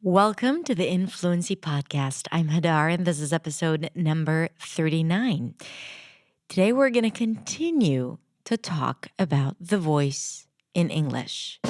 Welcome to the Influency Podcast. I'm Hadar, and this is episode number 39. Today, we're going to continue to talk about the voice in English.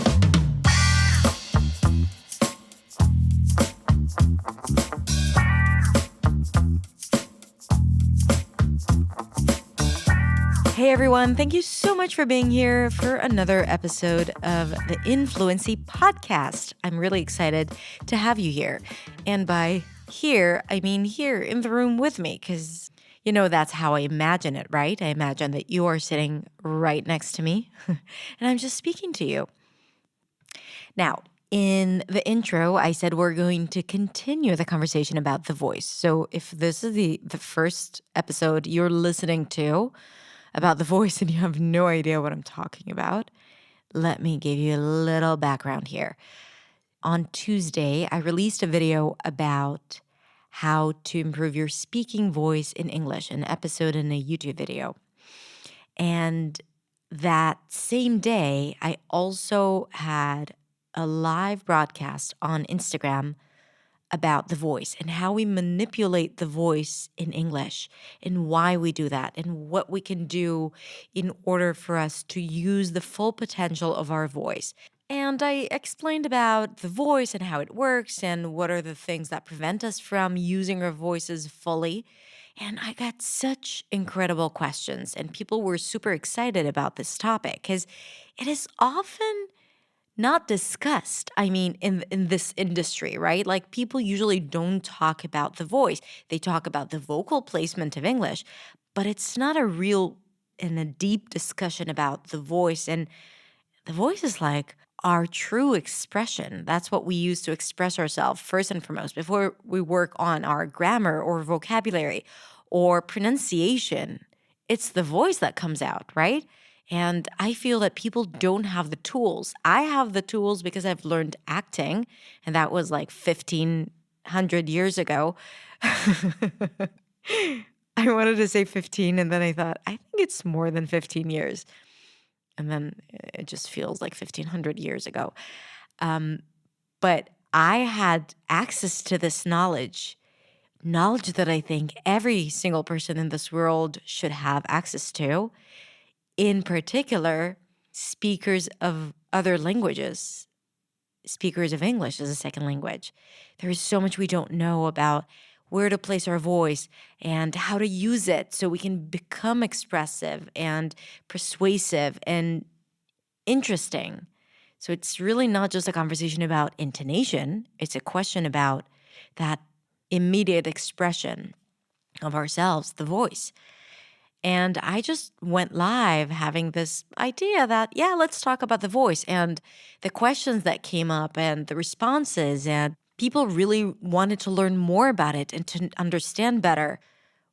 Hey everyone, thank you so much for being here for another episode of the Influency Podcast. I'm really excited to have you here. And by here, I mean here in the room with me, because that's how I imagine it, right? I imagine that you are sitting right next to me and I'm just speaking to you. Now, in the intro, I said we're going to continue the conversation about the voice. So if this is the first episode you're listening to, about the voice and you have no idea what I'm talking about, let me give you a little background here. On Tuesday, I released a video about how to improve your speaking voice in English, an episode in a YouTube video. And that same day, I also had a live broadcast on Instagram about the voice and how we manipulate the voice in English and why we do that and what we can do in order for us to use the full potential of our voice. And I explained about the voice and how it works and what are the things that prevent us from using our voices fully. And I got such incredible questions, and people were super excited about this topic because it is often not discussed. I mean, in this industry, right? Like people usually don't talk about the voice. They talk about the vocal placement of English, but it's not a real and a deep discussion about the voice. And the voice is like our true expression. That's what we use to express ourselves first and foremost before we work on our grammar or vocabulary or pronunciation. It's the voice that comes out, right? And I feel that people don't have the tools. I have the tools because I've learned acting, and that was like 1,500 years ago. I wanted to say 15, and then I thought, I think it's more than 15 years. And then it just feels like 1,500 years ago. But I had access to this knowledge that I think every single person in this world should have access to. In particular, speakers of other languages, speakers of English as a second language. There is so much we don't know about where to place our voice and how to use it so we can become expressive and persuasive and interesting. So it's really not just a conversation about intonation. It's a question about that immediate expression of ourselves, the voice. And I just went live having this idea that, let's talk about the voice and the questions that came up and the responses. And people really wanted to learn more about it and to understand better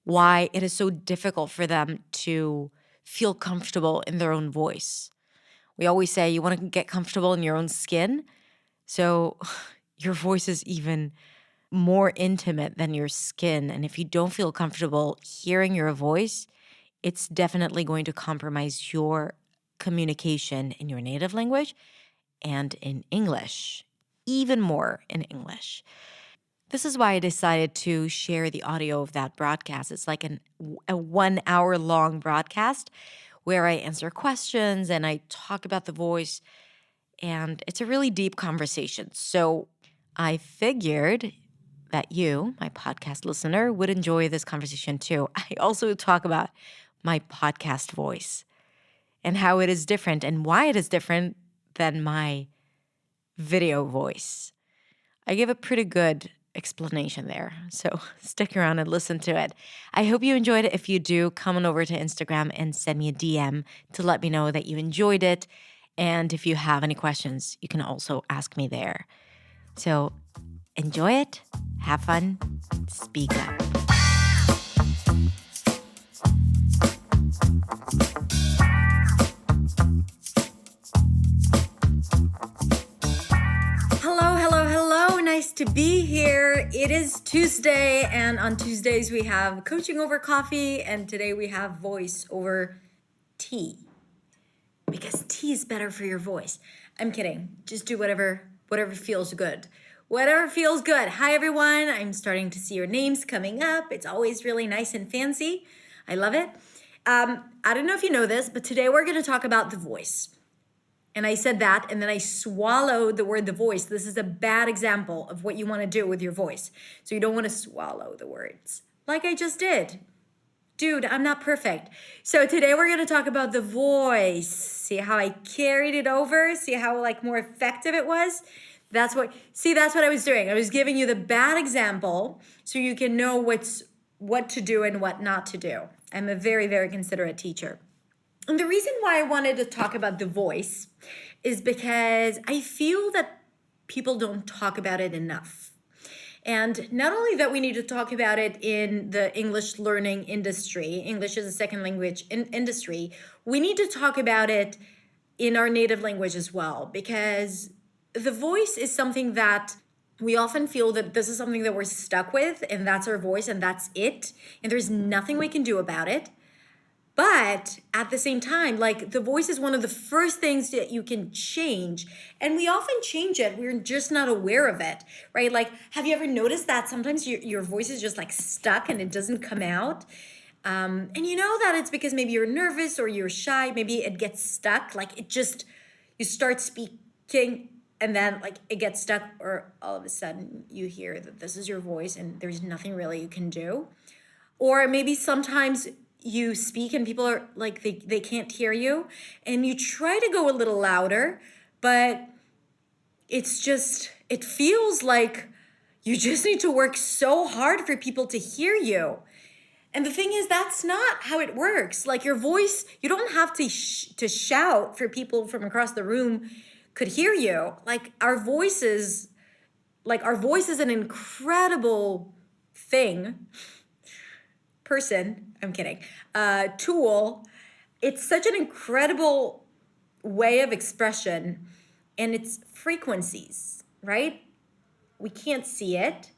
why it is so difficult for them to feel comfortable in their own voice. We always say you want to get comfortable in your own skin. So your voice is even more intimate than your skin. And if you don't feel comfortable hearing your voice, it's definitely going to compromise your communication in your native language and in English, even more in English. This is why I decided to share the audio of that broadcast. It's like a 1 hour long broadcast where I answer questions and I talk about the voice, and it's a really deep conversation. So I figured that you, my podcast listener, would enjoy this conversation too. I also talk about my podcast voice and how it is different and why it is different than my video voice. I give a pretty good explanation there, so stick around and listen to it. I hope you enjoyed it. If you do, come on over to Instagram and send me a DM to let me know that you enjoyed it. And if you have any questions, you can also ask me there. So enjoy it, have fun, speak up. Hello. Nice to be here. It is Tuesday, and on Tuesdays we have coaching over coffee, and today we have voice over tea. Because tea is better for your voice. I'm kidding. Just do whatever feels good. Whatever feels good. Hi, everyone. I'm starting to see your names coming up. It's always really nice and fancy. I love it. I don't know if you know this, but today we're going to talk about the voice. And I said that, and then I swallowed the word the voice. This is a bad example of what you want to do with your voice. So you don't want to swallow the words like I just did. Dude, I'm not perfect. So today we're going to talk about the voice. See how I carried it over? See how more effective it was? That's what I was doing. I was giving you the bad example so you can know what to do and what not to do. I'm a very, very considerate teacher. And the reason why I wanted to talk about the voice is because I feel that people don't talk about it enough. And not only that we need to talk about it in the English learning industry, English as a second language industry, we need to talk about it in our native language as well, because the voice is something that we often feel that this is something that we're stuck with, and that's our voice, and that's it, and there's nothing we can do about it. But at the same time, the voice is one of the first things that you can change. And we often change it. We're just not aware of it, right? Have you ever noticed that sometimes your voice is just stuck and it doesn't come out? And you know that it's because maybe you're nervous or you're shy. Maybe it gets stuck. You start speaking and then it gets stuck, or all of a sudden you hear that this is your voice and there's nothing really you can do. Or maybe sometimes you speak and people are they can't hear you and you try to go a little louder, but it feels like you just need to work so hard for people to hear you. And the thing is, that's not how it works. Your voice, you don't have to shout for people from across the room could hear you. Our voice is an incredible tool. It's such an incredible way of expression, and it's frequencies, right? We can't see it.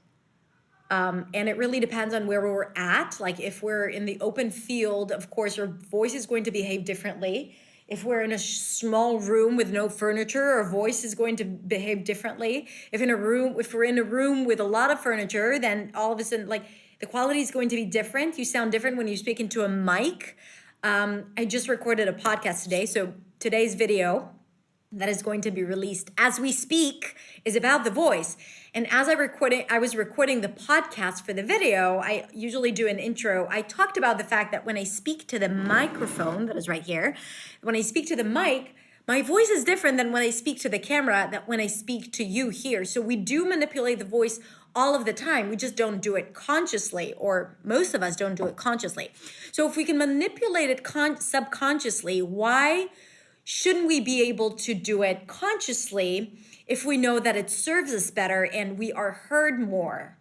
And it really depends on where we're at. If we're in the open field, of course, our voice is going to behave differently. If we're in a small room with no furniture, our voice is going to behave differently. If we're in a room with a lot of furniture, then all of a sudden, the quality is going to be different. You sound different when you speak into a mic. I just recorded a podcast today, so today's video that is going to be released as we speak is about the voice. And as I was recording the podcast for the video, I usually do an intro. I talked about the fact that when I speak to the microphone, that is right here, when I speak to the mic, my voice is different than when I speak to the camera, that when I speak to you here. So we do manipulate the voice all of the time. We just don't do it consciously, or most of us don't do it consciously. So if we can manipulate it subconsciously, why shouldn't we be able to do it consciously if we know that it serves us better and we are heard more?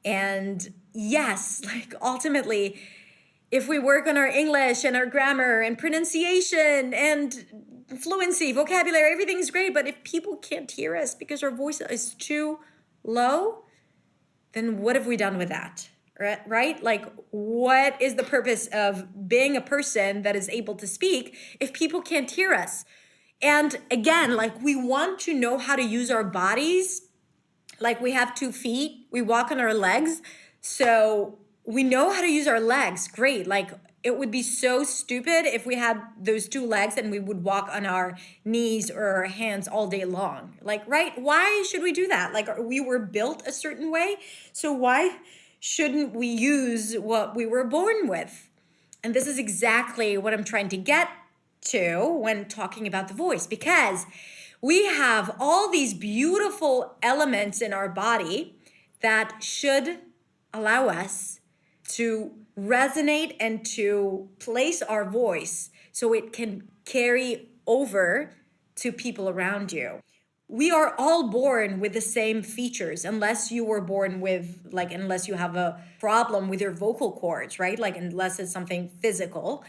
And yes, ultimately, if we work on our English and our grammar and pronunciation and fluency, vocabulary, everything's great. But if people can't hear us because our voice is too low, then what have we done with that? Right? What is the purpose of being a person that is able to speak if people can't hear us? And again, we want to know how to use our bodies. We have 2 feet, we walk on our legs. So we know how to use our legs. Great. It would be so stupid if we had those 2 legs and we would walk on our knees or our hands all day long. Right? Why should we do that? We were built a certain way. So why shouldn't we use what we were born with? And this is exactly what I'm trying to get to when talking about the voice, because we have all these beautiful elements in our body that should allow us to resonate and to place our voice so it can carry over to people around you. We are all born with the same features, unless you were born with, unless you have a problem with your vocal cords, right? Unless it's something physical,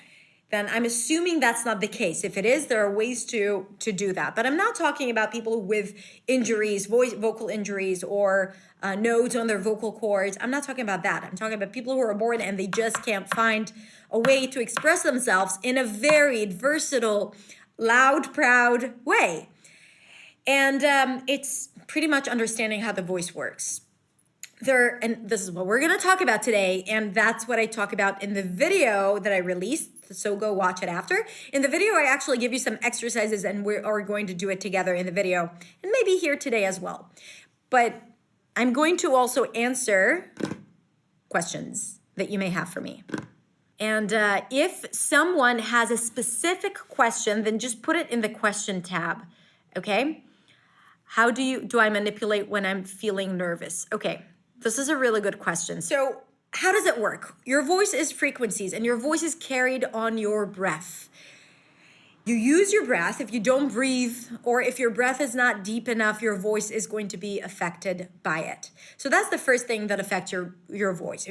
then I'm assuming that's not the case. If it is, there are ways to do that. But I'm not talking about people with injuries, vocal injuries, or nodes on their vocal cords. I'm not talking about that. I'm talking about people who are born and they just can't find a way to express themselves in a varied, versatile, loud, proud way. And it's pretty much understanding how the voice works. And this is what we're going to talk about today, and that's what I talk about in the video that I released, so go watch it after. In the video, I actually give you some exercises, and we are going to do it together in the video, and maybe here today as well. But I'm going to also answer questions that you may have for me. And if someone has a specific question, then just put it in the question tab, okay? How do I manipulate when I'm feeling nervous? Okay, this is a really good question. So how does it work? Your voice is frequencies, and your voice is carried on your breath. You use your breath. If you don't breathe, or if your breath is not deep enough, your voice is going to be affected by it. So that's the first thing that affects your voice.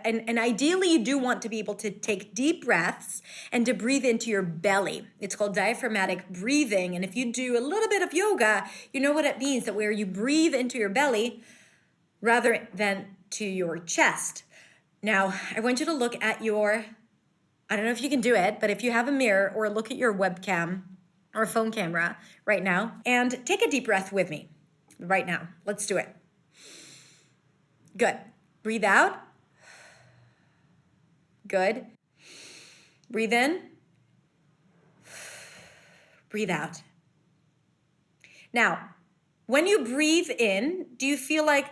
And ideally you do want to be able to take deep breaths and to breathe into your belly. It's called diaphragmatic breathing. And if you do a little bit of yoga, you know what it means, that where you breathe into your belly rather than to your chest. Now, I want you to look at I don't know if you can do it, but if you have a mirror, or look at your webcam or phone camera right now, and take a deep breath with me right now. Let's do it. Good. Breathe out. Good. Breathe in. Breathe out. Now, when you breathe in, do you feel like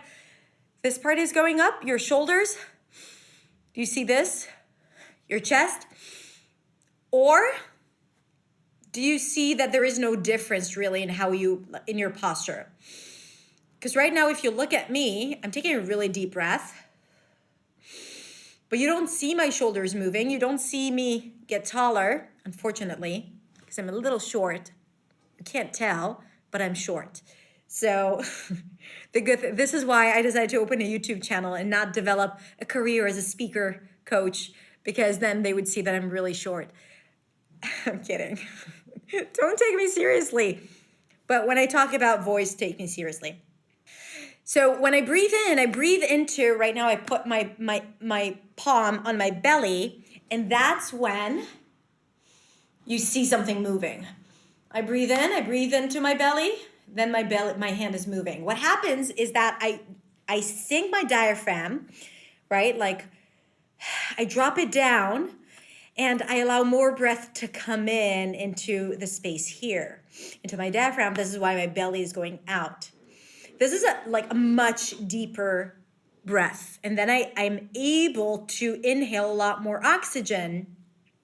this part is going up, your shoulders? Do you see this? Your chest? Or do you see that there is no difference really in your posture? Because right now, if you look at me, I'm taking a really deep breath, but you don't see my shoulders moving. You don't see me get taller, unfortunately, because I'm a little short. You can't tell, but I'm short. So this is why I decided to open a YouTube channel and not develop a career as a speaker coach, because then they would see that I'm really short. I'm kidding. Don't take me seriously. But when I talk about voice, take me seriously. So when I breathe in, I breathe into, right now I put my palm on my belly, and that's when you see something moving. I breathe in, I breathe into my belly, then my hand is moving. What happens is that I sink my diaphragm, right? Like I drop it down, and I allow more breath to come in into the space here, into my diaphragm. This is why my belly is going out. This is a much deeper breath. And then I'm able to inhale a lot more oxygen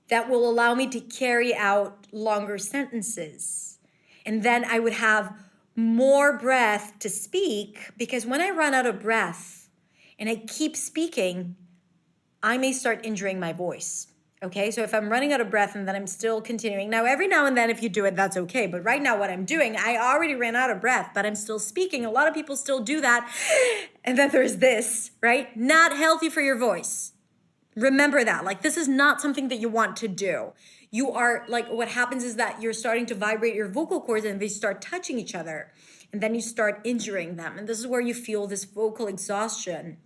that will allow me to carry out longer sentences. And then I would have more breath to speak, because when I run out of breath and I keep speaking, I may start injuring my voice. Okay, so if I'm running out of breath and then I'm still continuing. Now, every now and then if you do it, that's okay. But right now what I'm doing, I already ran out of breath, but I'm still speaking. A lot of people still do that. And then there's this, right? Not healthy for your voice. Remember that. Like, this is not something that you want to do. You are, like, what happens is that you're starting to vibrate your vocal cords, and they start touching each other. And then you start injuring them. And this is where you feel this vocal exhaustion.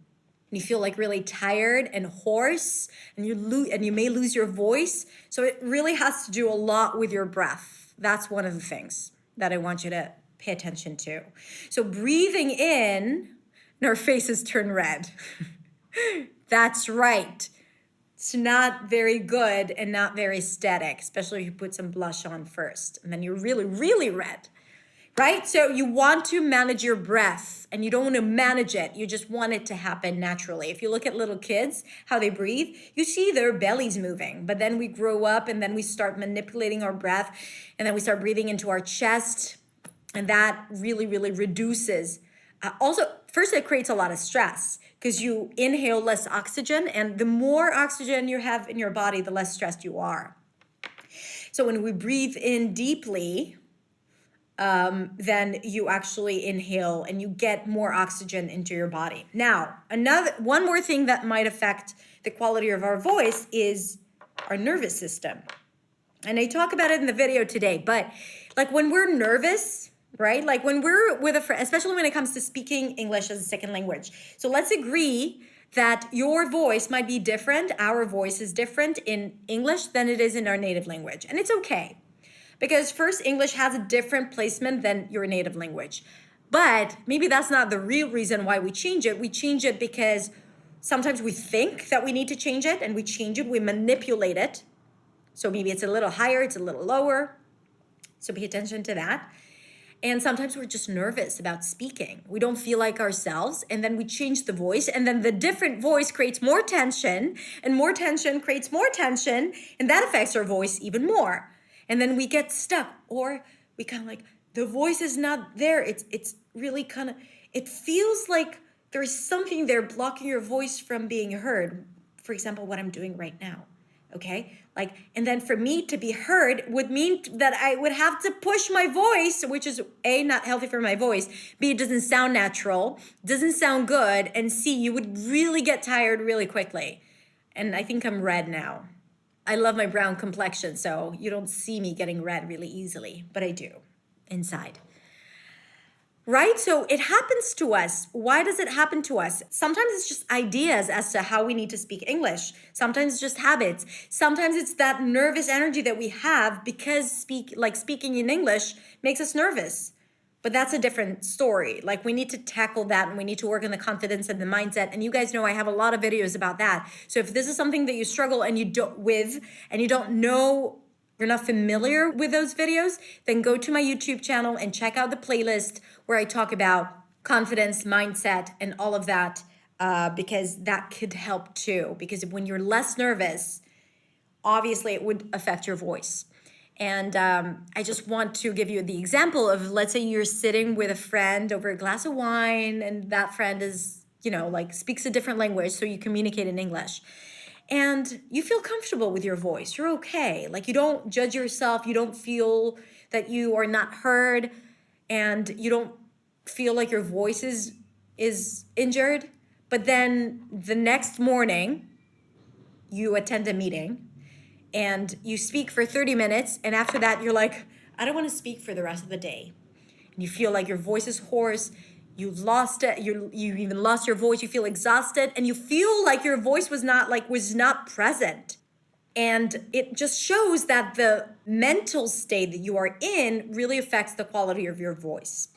And you feel like really tired and hoarse, and you may lose your voice. So it really has to do a lot with your breath. That's one of the things that I want you to pay attention to. So breathing in, and our faces turn red. That's right. It's not very good and not very aesthetic, especially if you put some blush on first, and then you're really, really red. Right? So you want to manage your breath, and you don't want to manage it. You just want it to happen naturally. If you look at little kids, how they breathe, you see their bellies moving. But then we grow up, and then we start manipulating our breath, and then we start breathing into our chest. And that really, really reduces. Also, first, it creates a lot of stress, because you inhale less oxygen. And the more oxygen you have in your body, the less stressed you are. So when we breathe in deeply, then you actually inhale and you get more oxygen into your body. Now, one more thing that might affect the quality of our voice is our nervous system. And I talk about it in the video today, but like when we're nervous, right? Like when we're with a friend, especially when it comes to speaking English as a second language. So let's agree that your voice might be different. Our voice is different in English than it is in our native language. And it's okay. Because first, English has a different placement than your native language. But maybe that's not the real reason why we change it. We change it because sometimes we think that we need to change it, and we change it, we manipulate it. So maybe it's a little higher, it's a little lower. So pay attention to that. And sometimes we're just nervous about speaking. We don't feel like ourselves, and then we change the voice, and then the different voice creates more tension, and more tension creates more tension, and that affects our voice even more. And then we get stuck, or we kind of like, the voice is not there. It's really kind of, it feels like there's something there blocking your voice from being heard. For example, what I'm doing right now. Okay, like, and then for me to be heard would mean that I would have to push my voice, which is A, not healthy for my voice, B, it doesn't sound natural, doesn't sound good, and C, you would really get tired really quickly. And I think I'm red now. I love my brown complexion, so you don't see me getting red really easily, but I do inside. Right? So it happens to us. Why does it happen to us? Sometimes it's just ideas as to how we need to speak English. Sometimes it's just habits. Sometimes it's that nervous energy that we have because speaking in English makes us nervous. But that's a different story. Like, we need to tackle that, and we need to work on the confidence and the mindset. And you guys know I have a lot of videos about that. So if this is something that you struggle and you don't know, you're not familiar with those videos, then go to my YouTube channel and check out the playlist where I talk about confidence, mindset, and all of that, because that could help too. Because when you're less nervous, obviously it would affect your voice. And I just want to give you the example of, let's say you're sitting with a friend over a glass of wine, and that friend is, speaks a different language, so you communicate in English. And you feel comfortable with your voice. You're okay. Like, you don't judge yourself. You don't feel that you are not heard, and you don't feel like your voice is injured. But then the next morning, you attend a meeting and you speak for 30 minutes. And after that, you're like, I don't want to speak for the rest of the day. And you feel like your voice is hoarse. You've lost it. You even lost your voice. You feel exhausted, and you feel like your voice was not present. And it just shows that the mental state that you are in really affects the quality of your voice.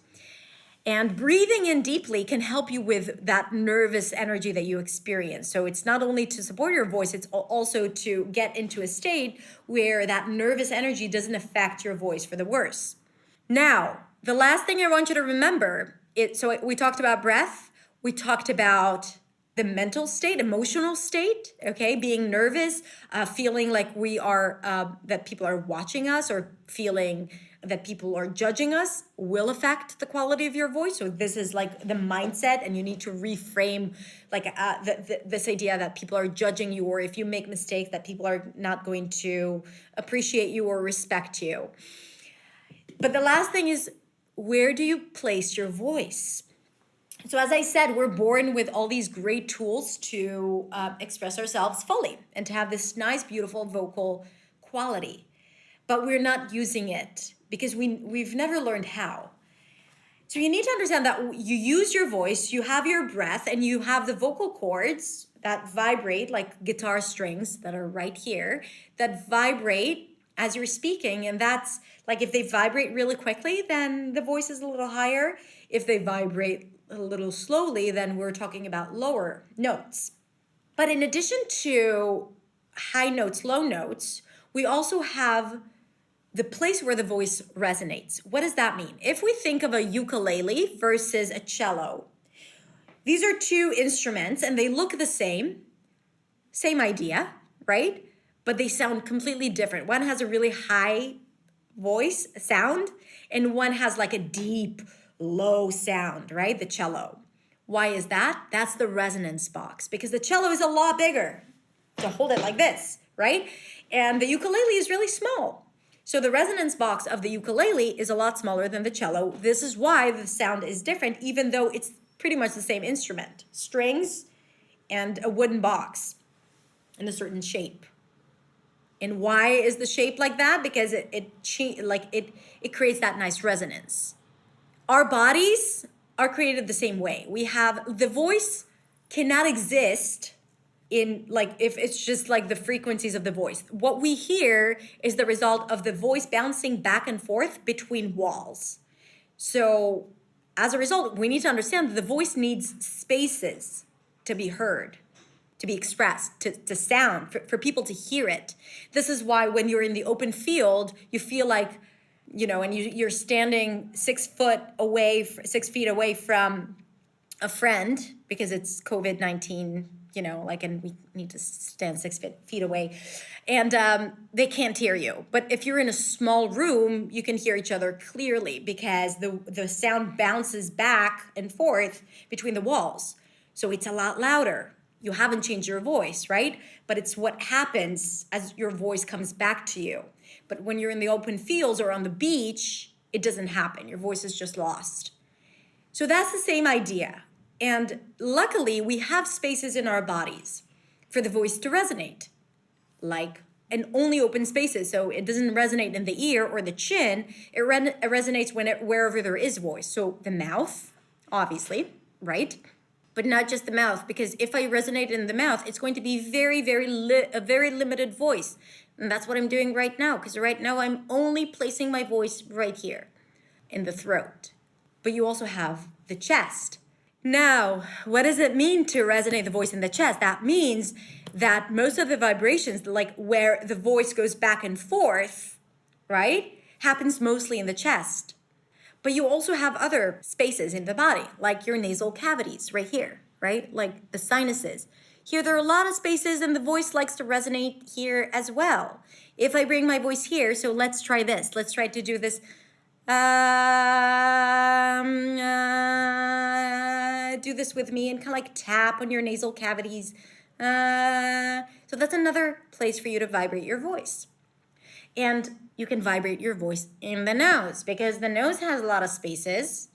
And breathing in deeply can help you with that nervous energy that you experience. So it's not only to support your voice, it's also to get into a state where that nervous energy doesn't affect your voice for the worse. Now, the last thing I want you to remember, so we talked about breath, we talked about the mental state, emotional state, okay? Being nervous, feeling like that people are watching us, or feeling that people are judging us will affect the quality of your voice. So this is like the mindset, and you need to reframe this idea that people are judging you, or if you make mistakes, that people are not going to appreciate you or respect you. But the last thing is, where do you place your voice? So as I said, we're born with all these great tools to express ourselves fully and to have this nice, beautiful vocal quality. But we're not using it because we've never learned how. So you need to understand that you use your voice, you have your breath, and you have the vocal cords that vibrate like guitar strings that are right here, that vibrate as you're speaking. And that's like, if they vibrate really quickly, then the voice is a little higher. If they vibrate a little slowly, then we're talking about lower notes. But in addition to high notes, low notes, we also have the place where the voice resonates. What does that mean? If we think of a ukulele versus a cello, these are two instruments and they look the same idea, right? But they sound completely different. One has a really high voice sound, and one has like a deep, low sound, right? The cello. Why is that? That's the resonance box, because the cello is a lot bigger to hold it like this, right? And the ukulele is really small. So the resonance box of the ukulele is a lot smaller than the cello. This is why the sound is different, even though it's pretty much the same instrument, strings and a wooden box in a certain shape. And why is the shape like that? Because it creates that nice resonance. Our bodies are created the same way. We have, the voice cannot exist in if it's just like the frequencies of the voice. What we hear is the result of the voice bouncing back and forth between walls. So as a result, we need to understand that the voice needs spaces to be heard, to be expressed, to sound, for people to hear it. This is why when you're in the open field, you feel like, and you're standing 6 feet away from a friend because it's COVID-19, and we need to stand 6 feet away, and they can't hear you. But if you're in a small room, you can hear each other clearly because the sound bounces back and forth between the walls. So it's a lot louder. You haven't changed your voice, right? But it's what happens as your voice comes back to you. But when you're in the open fields or on the beach, it doesn't happen. Your voice is just lost. So that's the same idea. And luckily, we have spaces in our bodies for the voice to resonate, and only open spaces. So it doesn't resonate in the ear or the chin. It resonates wherever there is voice. So the mouth, obviously, right? But not just the mouth, because if I resonate in the mouth, it's going to be a very limited voice. And that's what I'm doing right now, because right now I'm only placing my voice right here in the throat. But you also have the chest. Now, what does it mean to resonate the voice in the chest? That means that most of the vibrations, like where the voice goes back and forth, right, happens mostly in the chest. But you also have other spaces in the body, like your nasal cavities right here, right? Like the sinuses. Here, there are a lot of spaces and the voice likes to resonate here as well. If I bring my voice here, so let's try this. Let's try to do this. Do this with me and kind of like tap on your nasal cavities. So that's another place for you to vibrate your voice. And you can vibrate your voice in the nose because the nose has a lot of spaces,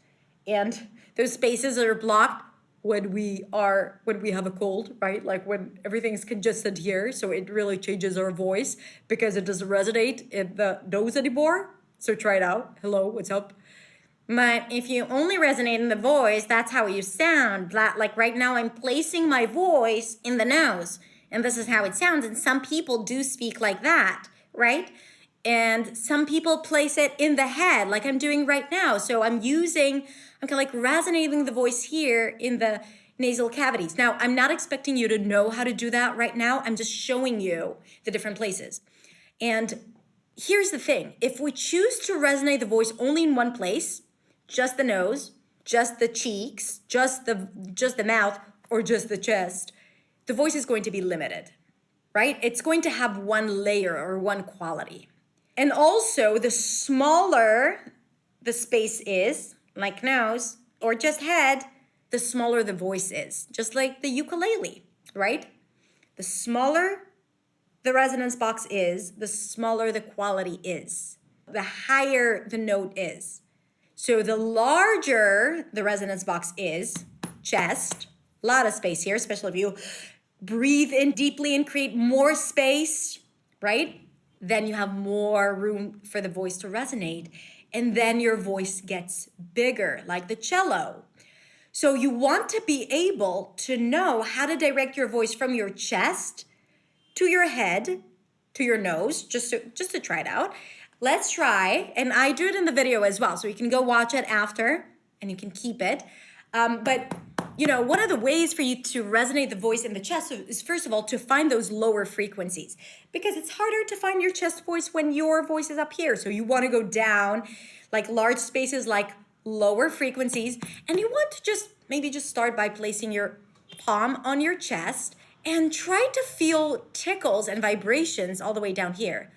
and those spaces are blocked when we have a cold, right? Like when everything's congested here, so it really changes our voice because it doesn't resonate in the nose anymore. So try it out. Hello, what's up? But if you only resonate in the voice, that's how you sound. Like right now, I'm placing my voice in the nose, and this is how it sounds. And some people do speak like that, right? And some people place it in the head, like I'm doing right now. So I'm kind of like resonating the voice here in the nasal cavities. Now, I'm not expecting you to know how to do that right now. I'm just showing you the different places. And here's the thing. If we choose to resonate the voice only in one place, just the nose, just the cheeks, just the mouth, or just the chest, the voice is going to be limited, right? It's going to have one layer or one quality. And also, the smaller the space is, like nose or just head, the smaller the voice is, just like the ukulele, right? The smaller the resonance box is, the smaller the quality is, the higher the note is. So the larger the resonance box is, chest, a lot of space here, especially if you breathe in deeply and create more space, right? Then you have more room for the voice to resonate. And then your voice gets bigger, like the cello. So you want to be able to know how to direct your voice from your chest to your head, to your nose, just to try it out. Let's try, and I do it in the video as well, so you can go watch it after, and you can keep it. But one of the ways for you to resonate the voice in the chest is, first of all, to find those lower frequencies, because it's harder to find your chest voice when your voice is up here. So you want to go down, like large spaces, like lower frequencies, and you want to maybe start by placing your palm on your chest and try to feel tickles and vibrations all the way down here.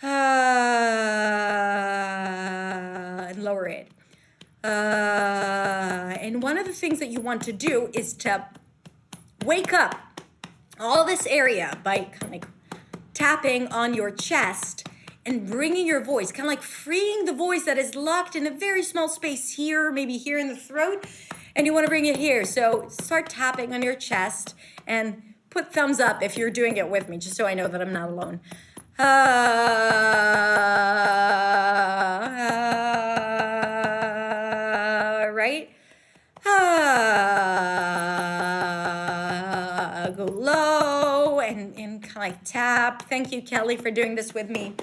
And lower it. And one of the things that you want to do is to wake up all this area by kind of like tapping on your chest and bringing your voice, kind of like freeing the voice that is locked in a very small space here, maybe here in the throat, and you want to bring it here. So start tapping on your chest and put thumbs up if you're doing it with me, just so I know that I'm not alone. Right? Go low and kind of like tap. Thank you, Kelly, for doing this with me.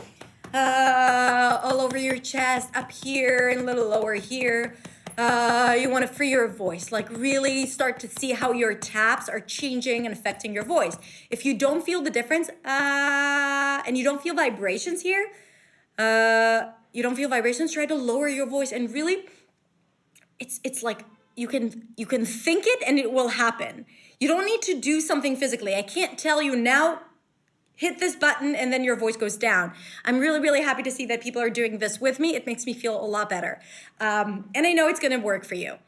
All over your chest, up here and a little lower here. You want to free your voice, like really start to see how your taps are changing and affecting your voice. If you don't feel the difference, and you don't feel vibrations here, you don't feel vibrations, try to lower your voice and really, it's like you can think it and it will happen. You don't need to do something physically. I can't tell you now, hit this button and then your voice goes down. I'm really, really happy to see that people are doing this with me. It makes me feel a lot better. And I know it's gonna work for you.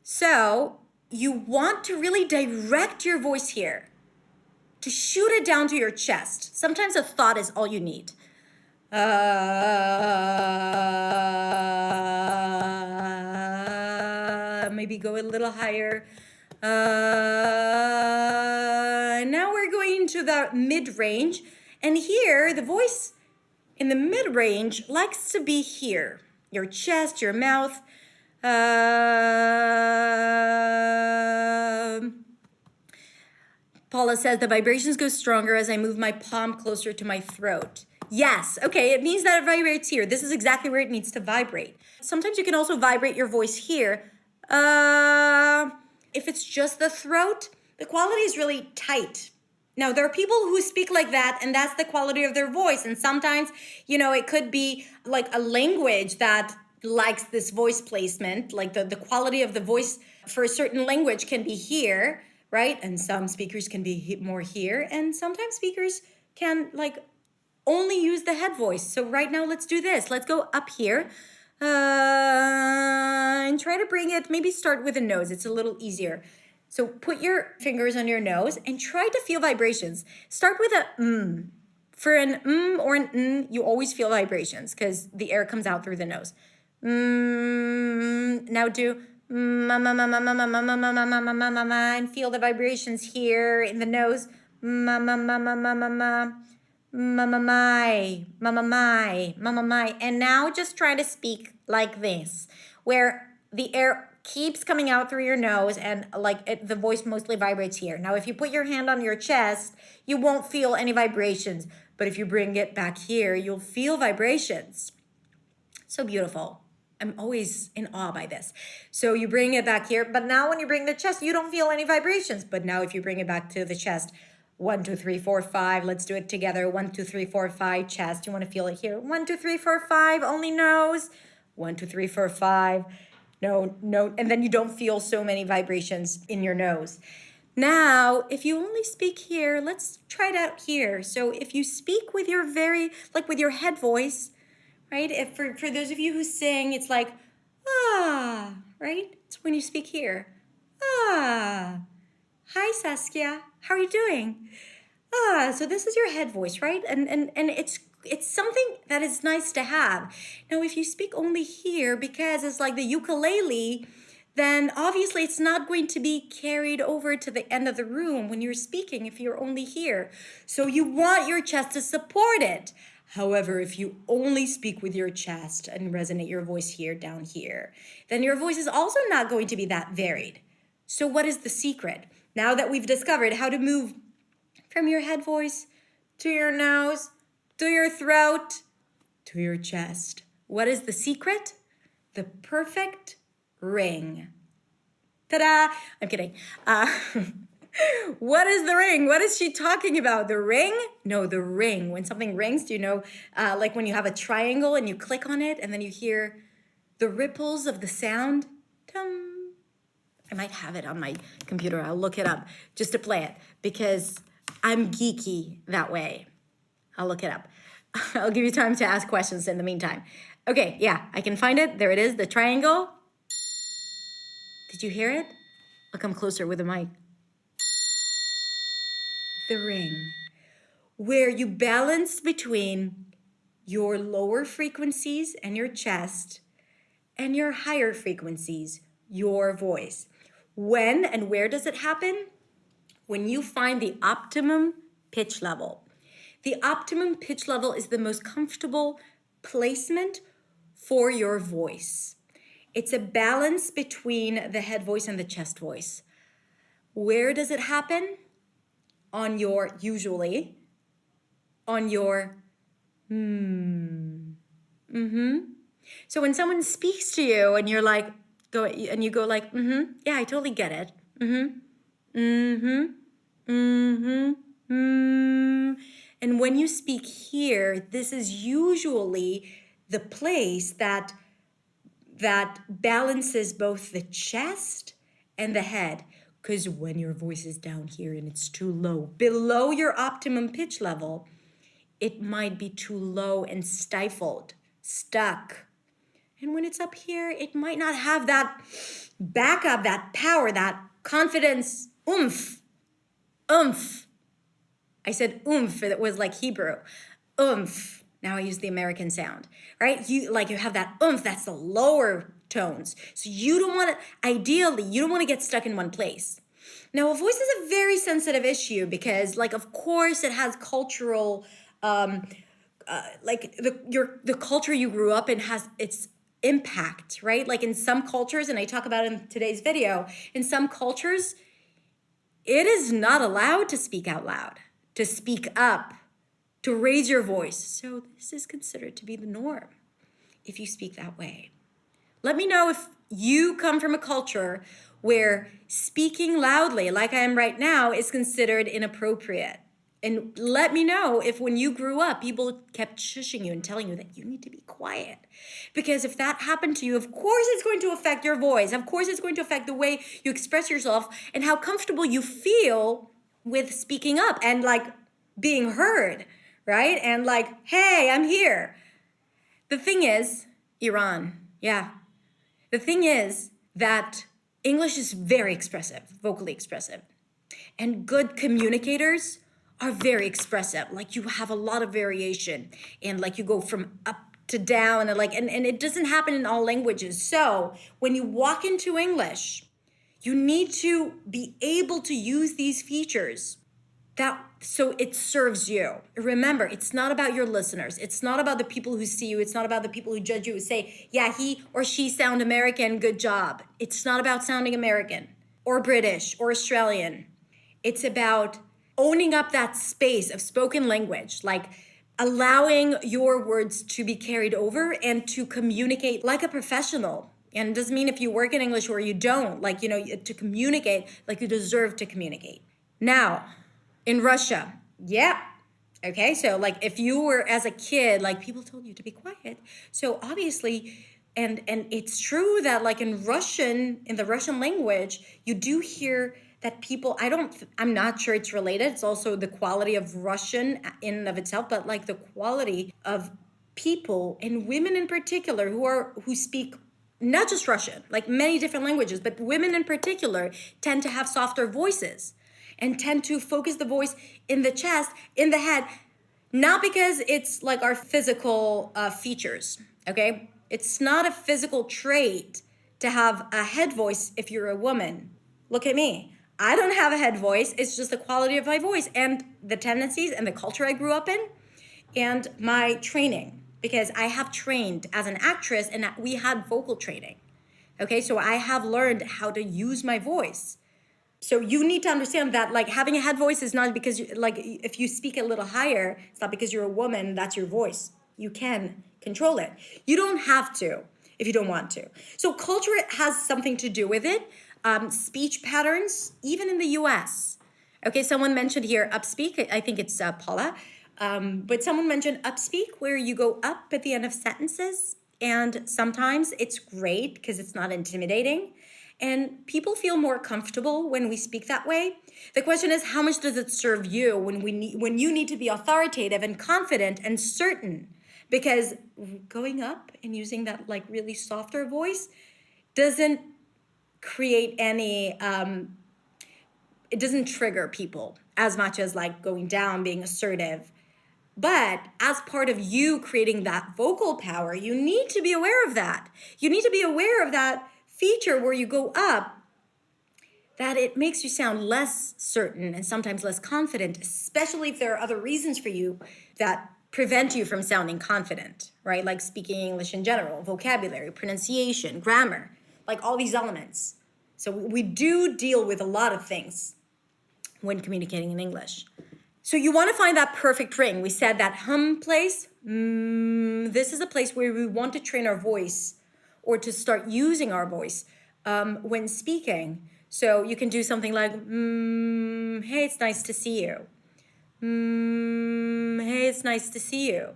So you want to really direct your voice here, to shoot it down to your chest. Sometimes a thought is all you need. Maybe go a little higher. Now we're going to the mid-range. And here, the voice in the mid-range likes to be here. Your chest, your mouth. Paula says, the vibrations go stronger as I move my palm closer to my throat. Yes, okay, it means that it vibrates here. This is exactly where it needs to vibrate. Sometimes you can also vibrate your voice here. If it's just the throat, the quality is really tight. Now, there are people who speak like that, and that's the quality of their voice. And sometimes, it could be like a language that likes this voice placement, like the quality of the voice for a certain language can be here, right? And some speakers can be more here, and sometimes speakers can only use the head voice. So right now, let's do this. Let's go up here and try to bring it, maybe start with the nose. It's a little easier. So put your fingers on your nose and try to feel vibrations. Start with a For an or an you always feel vibrations because the air comes out through the nose. Now do and feel the vibrations here in the nose. And now just try to speak like this, where the air keeps coming out through your nose and the voice mostly vibrates here. Now, if you put your hand on your chest, you won't feel any vibrations. But if you bring it back here, you'll feel vibrations. So beautiful. I'm always in awe by this. So you bring it back here, but now when you bring the chest, you don't feel any vibrations. But now if you bring it back to the chest, 1, 2, 3, 4, 5. Let's do it together. 1, 2, 3, 4, 5. Chest. You want to feel it here. 1, 2, 3, 4, 5. Only nose. 1, 2, 3, 4, 5. No. And then you don't feel so many vibrations in your nose. Now, if you only speak here, let's try it out here. So if you speak with your with your head voice, right? If for those of you who sing, it's like, right? It's when you speak here. Hi, Saskia. How are you doing? So this is your head voice, right? And it's something that is nice to have. Now, if you speak only here, because it's like the ukulele, then obviously it's not going to be carried over to the end of the room when you're speaking if you're only here. So you want your chest to support it. However, if you only speak with your chest and resonate your voice here, down here, then your voice is also not going to be that varied. So what is the secret? Now that we've discovered how to move from your head voice to your nose, to your throat, to your chest, what is the secret? The perfect ring. Ta-da! I'm kidding. What is the ring? What is she talking about? The ring? No, the ring. When something rings, do you know, like when you have a triangle and you click on it and then you hear the ripples of the sound? Tum. I might have it on my computer. I'll look it up just to play it because I'm geeky that way. I'll look it up. I'll give you time to ask questions in the meantime. Okay, yeah, I can find it. There it is, the triangle. Did you hear it? I'll come closer with the mic. The ring, where you balance between your lower frequencies and your chest and your higher frequencies, your voice. When and where does it happen? When you find the optimum pitch level. The optimum pitch level is the most comfortable placement for your voice. It's a balance between the head voice and the chest voice. Where does it happen? Usually on your So when someone speaks to you and you're like, Go and you go like, yeah, I totally get it. And when you speak here, this is usually the place that balances both the chest and the head. Because when your voice is down here and it's too low, below your optimum pitch level, it might be too low and stifled, stuck. And when it's up here, it might not have that backup, that power, that confidence, oomph. I said oomph, that was like Hebrew. Oomph. Now I use the American sound, right? You have that oomph, that's the lower tones. So you don't want to, ideally, you don't want to get stuck in one place. Now, a voice is a very sensitive issue because, of course, it has cultural, the culture you grew up in has its impact, right? Like in some cultures, and I talk about it in today's video, in some cultures, it is not allowed to speak out loud, to speak up, to raise your voice. So this is considered to be the norm if you speak that way. Let me know if you come from a culture where speaking loudly, like I am right now, is considered inappropriate. And let me know if when you grew up, people kept shushing you and telling you that you need to be quiet. Because if that happened to you, of course it's going to affect your voice. Of course it's going to affect the way you express yourself and how comfortable you feel with speaking up and being heard, right? And hey, I'm here. The thing is, Iran, yeah. The thing is that English is very expressive, vocally expressive. And good communicators are very expressive. You have a lot of variation and you go from up to down and it doesn't happen in all languages. So when you walk into English, you need to be able to use these features so it serves you. Remember, it's not about your listeners. It's not about the people who see you. It's not about the people who judge you who say, yeah, he or she sound American, good job. It's not about sounding American or British or Australian. It's about owning up that space of spoken language, allowing your words to be carried over and to communicate like a professional. And it doesn't mean if you work in English or you don't, to communicate like you deserve to communicate. Now, in Russia, yeah. Okay, so if you were as a kid, people told you to be quiet. So obviously, and it's true that in the Russian language, you do hear that people, I'm not sure it's related. It's also the quality of Russian in and of itself, but the quality of people and women in particular who speak not just Russian, many different languages, but women in particular tend to have softer voices and tend to focus the voice in the chest, in the head, not because it's our physical features, okay? It's not a physical trait to have a head voice if you're a woman. Look at me. I don't have a head voice. It's just the quality of my voice and the tendencies and the culture I grew up in and my training, because I have trained as an actress and we had vocal training, okay? So I have learned how to use my voice. So you need to understand that having a head voice is not because if you speak a little higher, it's not because you're a woman, that's your voice. You can control it. You don't have to if you don't want to. So culture has something to do with it. Speech patterns, even in the US. Okay, someone mentioned here upspeak. I think it's Paula. But someone mentioned upspeak where you go up at the end of sentences. And sometimes it's great because it's not intimidating. And people feel more comfortable when we speak that way. The question is, how much does it serve you when you need to be authoritative and confident and certain? Because going up and using that really softer voice doesn't create any, it doesn't trigger people as much as going down, being assertive. But as part of you creating that vocal power, you need to be aware of that. You need to be aware of that feature where you go up, that it makes you sound less certain and sometimes less confident, especially if there are other reasons for you that prevent you from sounding confident, right? Like speaking English in general, vocabulary, pronunciation, grammar, all these elements. So we do deal with a lot of things when communicating in English. So you want to find that perfect ring. We said that hum place. This is a place where we want to train our voice or to start using our voice when speaking. So you can do something like, hey, it's nice to see you. Hey, it's nice to see you,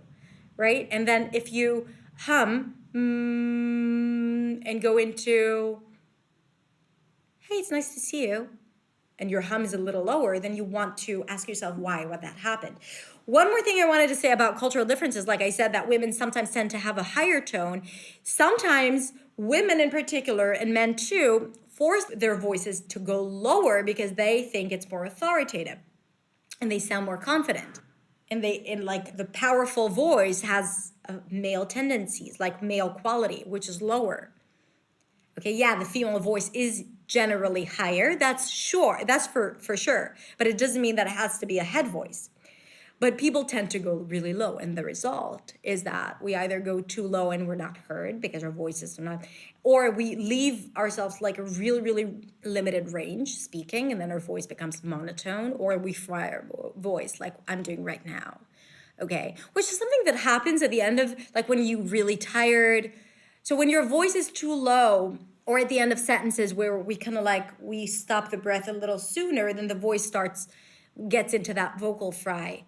right? And then if you hum and go into, hey, it's nice to see you, and your hum is a little lower, then you want to ask yourself why, what that happened. One more thing I wanted to say about cultural differences, like I said, that women sometimes tend to have a higher tone. Sometimes women in particular, and men too, force their voices to go lower because they think it's more authoritative and they sound more confident. And like the powerful voice has male tendencies, like male quality, which is lower. Okay, yeah, the female voice is generally higher. That's sure. That's for sure. But it doesn't mean that it has to be a head voice. But people tend to go really low. And the result is that we either go too low and we're not heard because our voices are not, or we leave ourselves like a really, really limited range speaking, and then our voice becomes monotone, or we fry our voice like I'm doing right now. Okay, which is something that happens at the end of, like, when you're really tired. So when your voice is too low, or at the end of sentences where we kind of like, we stop the breath a little sooner, then the voice gets into that vocal fry.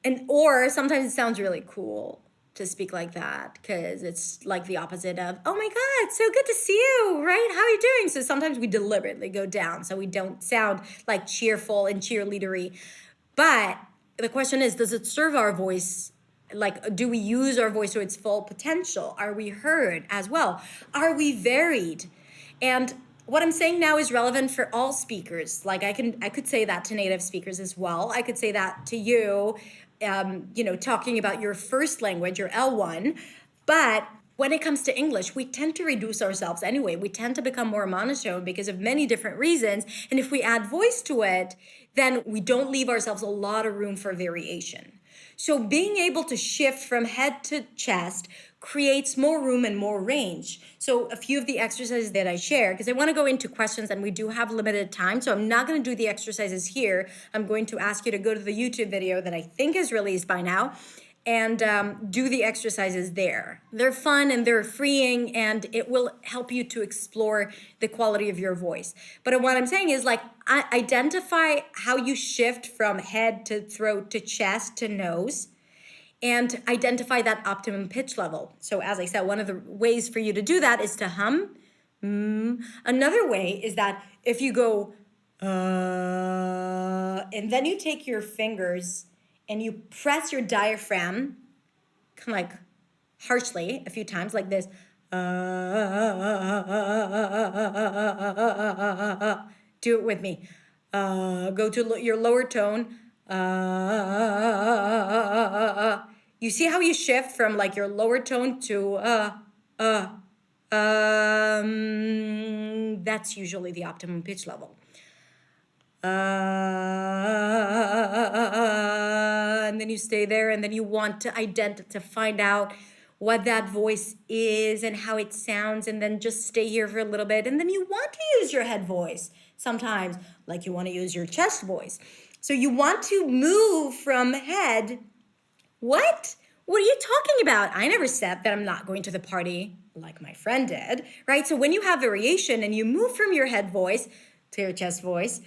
And or sometimes it sounds really cool to speak like that because it's like the opposite of, oh my God, it's so good to see you, right? How are you doing? So sometimes we deliberately go down so we don't sound like cheerful and cheerleadery. But the question is, does it serve our voice? Like, do we use our voice to its full potential? Are we heard as well? Are we varied? And what I'm saying now is relevant for all speakers. Like I could say that to native speakers as well. I could say that to you, talking about your first language, your L1. But when it comes to English, we tend to reduce ourselves anyway. We tend to become more monotone because of many different reasons. And if we add voice to it, then we don't leave ourselves a lot of room for variation. So being able to shift from head to chest creates more room and more range. So a few of the exercises that I share, because I want to go into questions and we do have limited time, so I'm not going to do the exercises here. I'm going to ask you to go to the YouTube video that I think is released by now and do the exercises there. They're fun and they're freeing, and it will help you to explore the quality of your voice. But what I'm saying is, like, identify how you shift from head to throat to chest to nose, and identify that optimum pitch level. So as I said, one of the ways for you to do that is to hum. Another way is that if you go, and then you take your fingers and you press your diaphragm kind of like harshly a few times like this. Do it with me. Go to your lower tone. You see how you shift from like your lower tone to that's usually the optimum pitch level. And then you stay there, and then you want to find out what that voice is and how it sounds, and then just stay here for a little bit. And then you want to use your head voice sometimes, like you want to use your chest voice. So you want to move from head. What? What are you talking about? I never said that I'm not going to the party like my friend did, right? So when you have variation and you move from your head voice to your chest voice,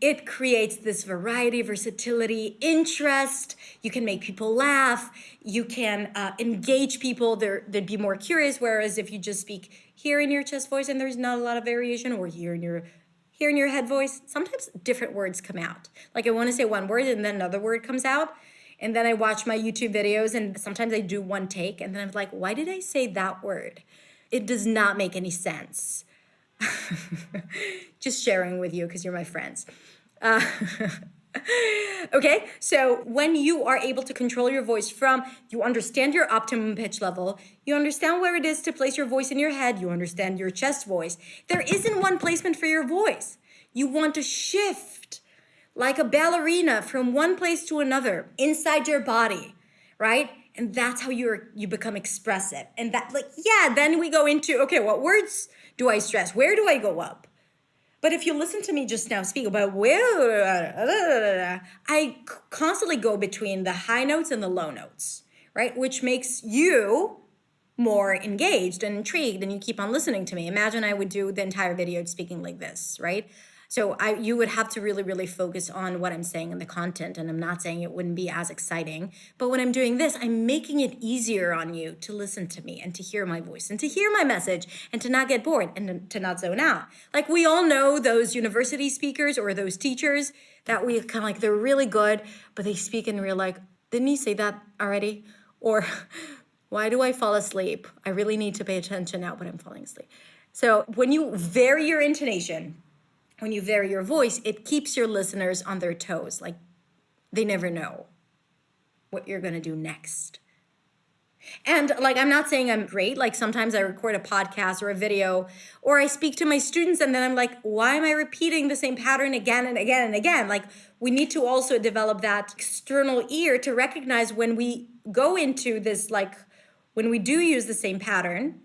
it creates this variety, versatility, interest. You can make people laugh. You can engage people. They'd be more curious. Whereas if you just speak here in your chest voice and there's not a lot of variation, or here in your head voice, sometimes different words come out. Like I want to say one word and then another word comes out. And then I watch my YouTube videos and sometimes I do one take and then I'm like, why did I say that word? It does not make any sense. Just sharing with you because you're my friends. Okay, so when you are able to control your voice you understand your optimum pitch level, you understand where it is to place your voice in your head, you understand your chest voice. There isn't one placement for your voice. You want to shift like a ballerina from one place to another inside your body, right? And that's how you become expressive. And that, then we go into, okay, what words do I stress? Where do I go up? But if you listen to me just now speak about I constantly go between the high notes and the low notes, right? Which makes you more engaged and intrigued and you keep on listening to me. Imagine I would do the entire video speaking like this, right? So you would have to really, really focus on what I'm saying and the content. And I'm not saying it wouldn't be as exciting, but when I'm doing this, I'm making it easier on you to listen to me and to hear my voice and to hear my message and to not get bored and to not zone out. Like we all know those university speakers or those teachers that we kind of like, they're really good, but they speak and we're like, didn't he say that already? Or why do I fall asleep? I really need to pay attention now, but I'm falling asleep. So when you vary your intonation, when you vary your voice, it keeps your listeners on their toes. Like they never know what you're going to do next. And like, I'm not saying I'm great. Like sometimes I record a podcast or a video, or I speak to my students and then I'm like, why am I repeating the same pattern again and again and again? Like we need to also develop that external ear to recognize when we go into this, like when we do use the same pattern.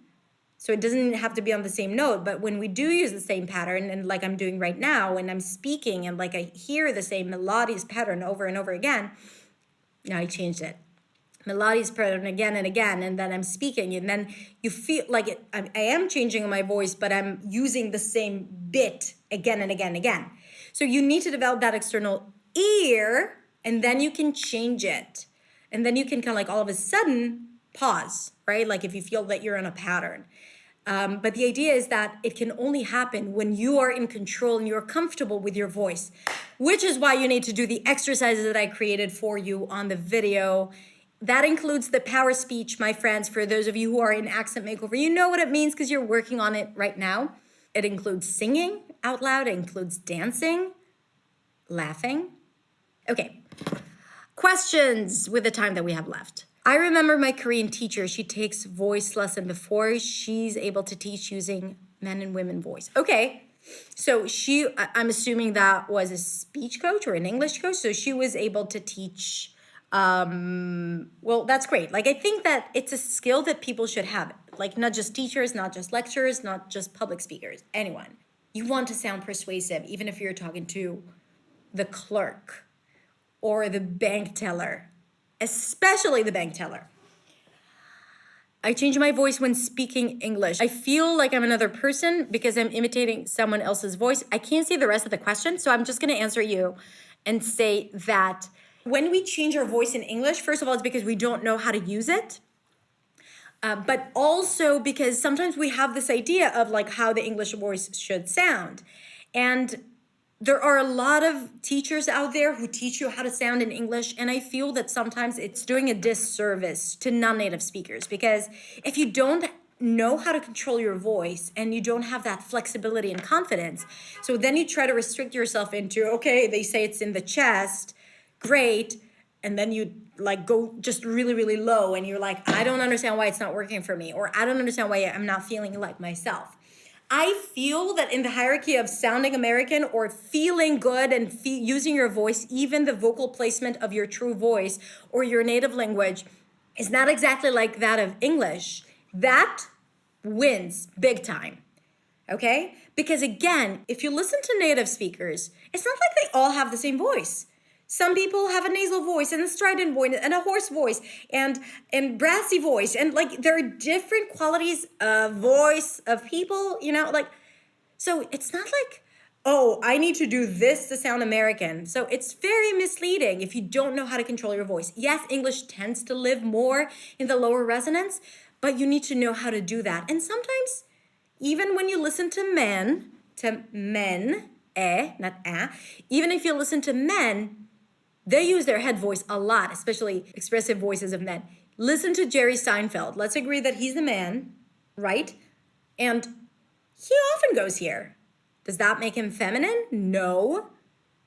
So it doesn't have to be on the same note, but when we do use the same pattern, and like I'm doing right now, when I'm speaking and like I hear the same melodious pattern over and over again, now I changed it. Melodious pattern again and again, and then I'm speaking, and then you feel like I am changing my voice, but I'm using the same bit again and again and again. So you need to develop that external ear, and then you can change it. And then you can kind of like all of a sudden pause, right? Like if you feel that you're in a pattern. But the idea is that it can only happen when you are in control and you're comfortable with your voice, which is why you need to do the exercises that I created for you on the video. That includes the power speech, my friends. For those of you who are in Accent Makeover, you know what it means because you're working on it right now. It includes singing out loud. It includes dancing, laughing. Okay, questions with the time that we have left. I remember my Korean teacher, she takes voice lesson before she's able to teach using men and women voice. Okay, so I'm assuming that was a speech coach or an English coach. So she was able to teach, well, that's great. Like, I think that it's a skill that people should have. Like, not just teachers, not just lecturers, not just public speakers, anyone. You want to sound persuasive, even if you're talking to the clerk or the bank teller. Especially the bank teller. I change my voice when speaking English. I feel like I'm another person because I'm imitating someone else's voice. I can't see the rest of the question, so I'm just going to answer you and say that when we change our voice in English, first of all, it's because we don't know how to use it. But also because sometimes we have this idea of like how the English voice should sound. And there are a lot of teachers out there who teach you how to sound in English, and I feel that sometimes it's doing a disservice to non-native speakers because if you don't know how to control your voice and you don't have that flexibility and confidence, so then you try to restrict yourself into, okay, they say it's in the chest, great, and then you like go just really, really low and you're like, I don't understand why it's not working for me, or I don't understand why I'm not feeling like myself. I feel that in the hierarchy of sounding American or feeling good and using your voice, even the vocal placement of your true voice or your native language is not exactly like that of English. That wins big time, okay? Because again, if you listen to native speakers, it's not like they all have the same voice. Some people have a nasal voice and a strident voice and a hoarse voice and brassy voice. And like there are different qualities of voice of people, you know, like, so it's not like, oh, I need to do this to sound American. So it's very misleading if you don't know how to control your voice. Yes, English tends to live more in the lower resonance, but you need to know how to do that. And sometimes even when you listen to men, not even if you listen to men, they use their head voice a lot, especially expressive voices of men. Listen to Jerry Seinfeld. Let's agree that he's the man, right? And he often goes here. Does that make him feminine? No.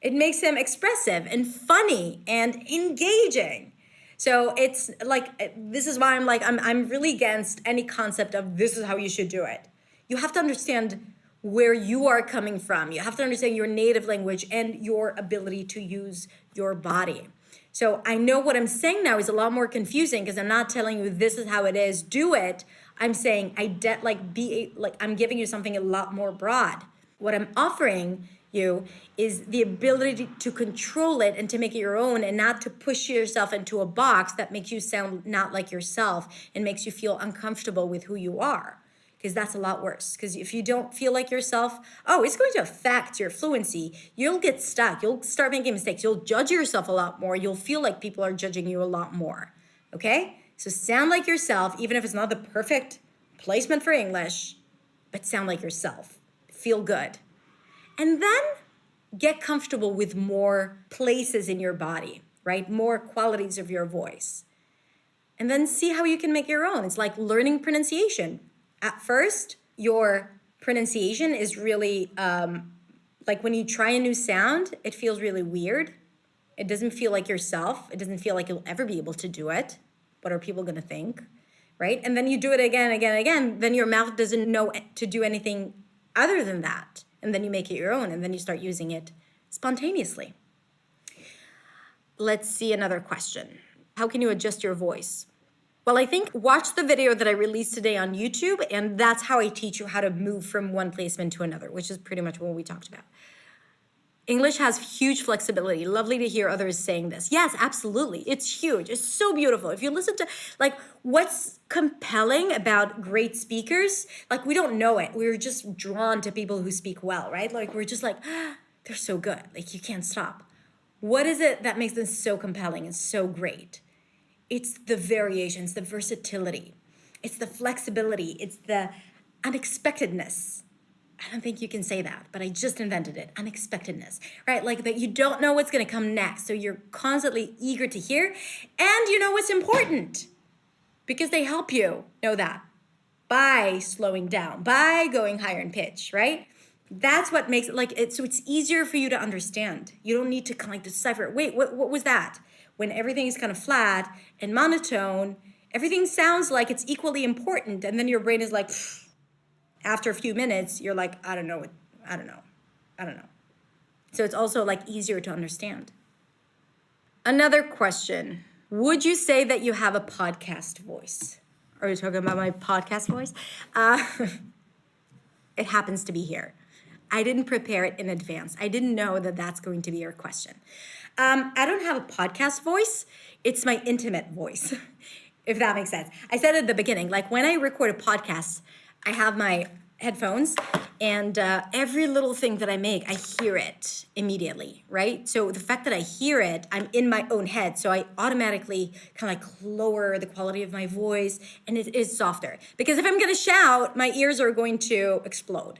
It makes him expressive and funny and engaging. So it's like, this is why I'm really against any concept of this is how you should do it. You have to understand where you are coming from. You have to understand your native language and your ability to use your body. So I know what I'm saying now is a lot more confusing because I'm not telling you this is how it is, do it. I'm saying I'm giving you something a lot more broad. What I'm offering you is the ability to control it and to make it your own and not to push yourself into a box that makes you sound not like yourself and makes you feel uncomfortable with who you are. Because that's a lot worse. Because if you don't feel like yourself, it's going to affect your fluency. You'll get stuck. You'll start making mistakes. You'll judge yourself a lot more. You'll feel like people are judging you a lot more. Okay? So sound like yourself, even if it's not the perfect placement for English, but sound like yourself. Feel good. And then get comfortable with more places in your body, right? More qualities of your voice. And then see how you can make your own. It's like learning pronunciation. At first, your pronunciation is really, like when you try a new sound, it feels really weird. It doesn't feel like yourself. It doesn't feel like you'll ever be able to do it. What are people going to think, right? And then you do it again, again, again. Then your mouth doesn't know to do anything other than that. And then you make it your own, and then you start using it spontaneously. Let's see another question. How can you adjust your voice? Well, I think watch the video that I released today on YouTube, and that's how I teach you how to move from one placement to another, which is pretty much what we talked about. English has huge flexibility. Lovely to hear others saying this. Yes, absolutely. It's huge. It's so beautiful. If you listen to, what's compelling about great speakers, we don't know it. We're just drawn to people who speak well, right? We're just they're so good. You can't stop. What is it that makes them so compelling and so great? It's the variations, the versatility. It's the flexibility. It's the unexpectedness. I don't think you can say that, but I just invented it. Unexpectedness, right? That you don't know what's going to come next. So you're constantly eager to hear. And you know what's important because they help you know that by slowing down, by going higher in pitch, right? That's what makes it so it's easier for you to understand. You don't need to decipher. Wait, what was that? When everything is kind of flat and monotone, everything sounds like it's equally important. And then your brain is like, after a few minutes, you're like, I don't know. So it's also easier to understand. Another question. Would you say that you have a podcast voice? Are you talking about my podcast voice? It happens to be here. I didn't prepare it in advance. I didn't know that that's going to be your question. I don't have a podcast voice. It's my intimate voice, if that makes sense. I said at the beginning, when I record a podcast, I have my headphones and every little thing that I make, I hear it immediately, right? So the fact that I hear it, I'm in my own head. So I automatically lower the quality of my voice and it is softer. Because if I'm going to shout, my ears are going to explode.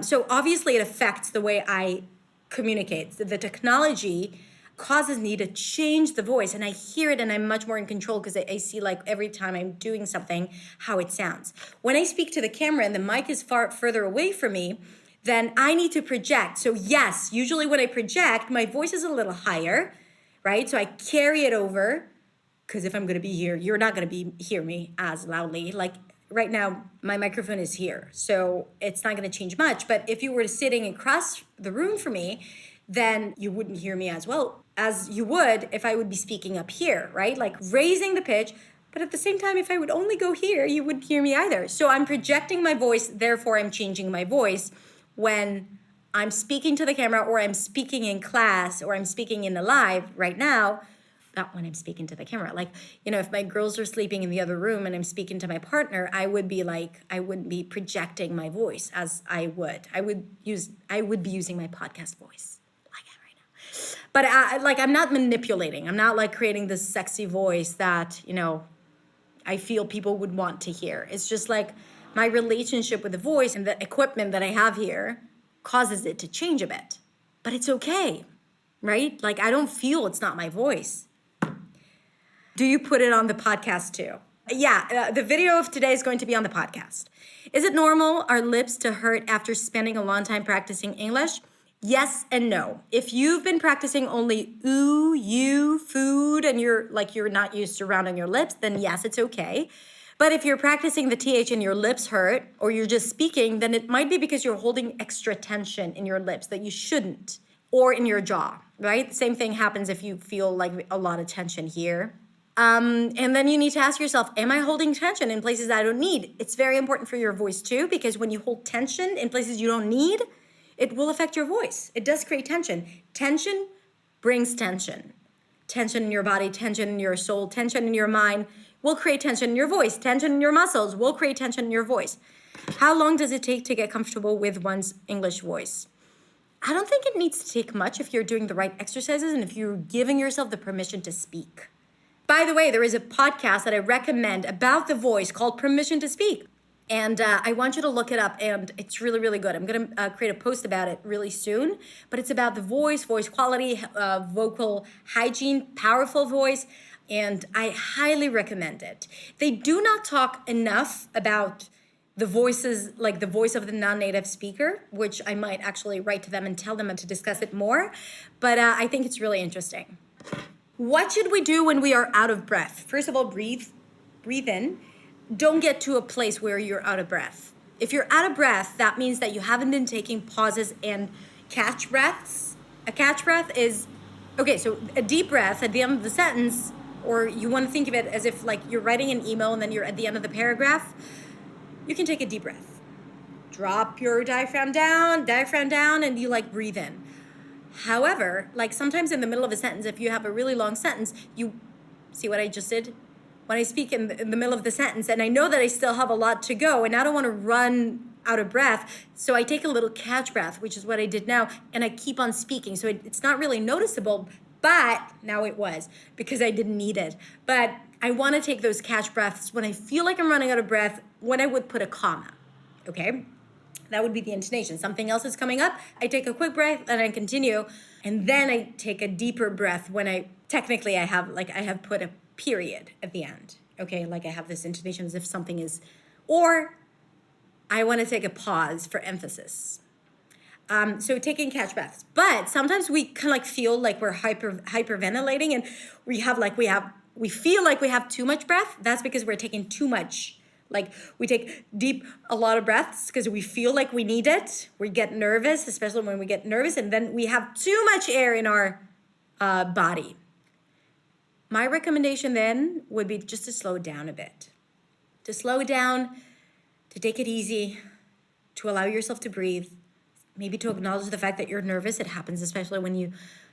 So obviously it affects the way I communicate. So the technology causes me to change the voice and I hear it and I'm much more in control because I see every time I'm doing something how it sounds. When I speak to the camera and the mic is far further away from me, then I need to project. So yes, usually when I project, my voice is a little higher, right? So I carry it over because if I'm going to be here, you're not going to hear me as loudly. Right now, my microphone is here, so it's not going to change much. But if you were sitting across the room from me, then you wouldn't hear me as well as you would if I would be speaking up here, right? Raising the pitch, but at the same time, if I would only go here, you wouldn't hear me either. So I'm projecting my voice, therefore I'm changing my voice when I'm speaking to the camera or I'm speaking in class or I'm speaking in a live right now, not when I'm speaking to the camera. If my girls are sleeping in the other room and I'm speaking to my partner, I wouldn't be projecting my voice as I would. I would be using my podcast voice. But I'm not manipulating. I'm not creating this sexy voice that, I feel people would want to hear. It's just my relationship with the voice and the equipment that I have here causes it to change a bit. But it's okay, right? I don't feel it's not my voice. Do you put it on the podcast too? Yeah, the video of today is going to be on the podcast. Is it normal our lips to hurt after spending a long time practicing English? Yes and no. If you've been practicing only ooh, you, food, and you're not used to rounding your lips, then yes, it's okay. But if you're practicing the TH and your lips hurt, or you're just speaking, then it might be because you're holding extra tension in your lips that you shouldn't, or in your jaw, right? Same thing happens if you feel a lot of tension here. And then you need to ask yourself, am I holding tension in places I don't need? It's very important for your voice too, because when you hold tension in places you don't need, it will affect your voice. It does create tension. Tension brings tension. Tension in your body, tension in your soul, tension in your mind will create tension in your voice. Tension in your muscles will create tension in your voice. How long does it take to get comfortable with one's English voice? I don't think it needs to take much if you're doing the right exercises and if you're giving yourself the permission to speak. By the way, there is a podcast that I recommend about the voice called Permission to Speak. And I want you to look it up, and it's really, really good. I'm going to create a post about it really soon, but it's about the voice quality, vocal hygiene, powerful voice, and I highly recommend it. They do not talk enough about the voices, like the voice of the non-native speaker, which I might actually write to them and tell them to discuss it more, but I think it's really interesting. What should we do when we are out of breath? First of all, breathe in. Don't get to a place where you're out of breath. If you're out of breath, that means that you haven't been taking pauses and catch breaths. A catch breath is, okay, so a deep breath at the end of the sentence, or you want to think of it as if like you're writing an email and then you're at the end of the paragraph, you can take a deep breath. Drop your diaphragm down, and you like breathe in. However, like sometimes in the middle of a sentence, if you have a really long sentence, you see what I just did? When I speak in the middle of the sentence, and I know that I still have a lot to go, and I don't want to run out of breath, so I take a little catch breath, which is what I did now, and I keep on speaking. So it's not really noticeable, but now it was, because I didn't need it. But I want to take those catch breaths when I feel like I'm running out of breath, when I would put a comma, okay? That would be the intonation. Something else is coming up, I take a quick breath, and I continue, and then I take a deeper breath when I have put a period at the end, okay? Like I have this intonation as if something is, or I want to take a pause for emphasis. So taking catch breaths. But sometimes we kind of like feel like we're hyperventilating, and we feel like we have too much breath. That's because we're taking too much. Like we take a lot of breaths because we feel like we need it. We get nervous, especially when we get nervous, and then we have too much air in our body. My recommendation then would be just to slow down a bit. To slow down, to take it easy, to allow yourself to breathe, maybe to acknowledge the fact that you're nervous. It happens, especially when you're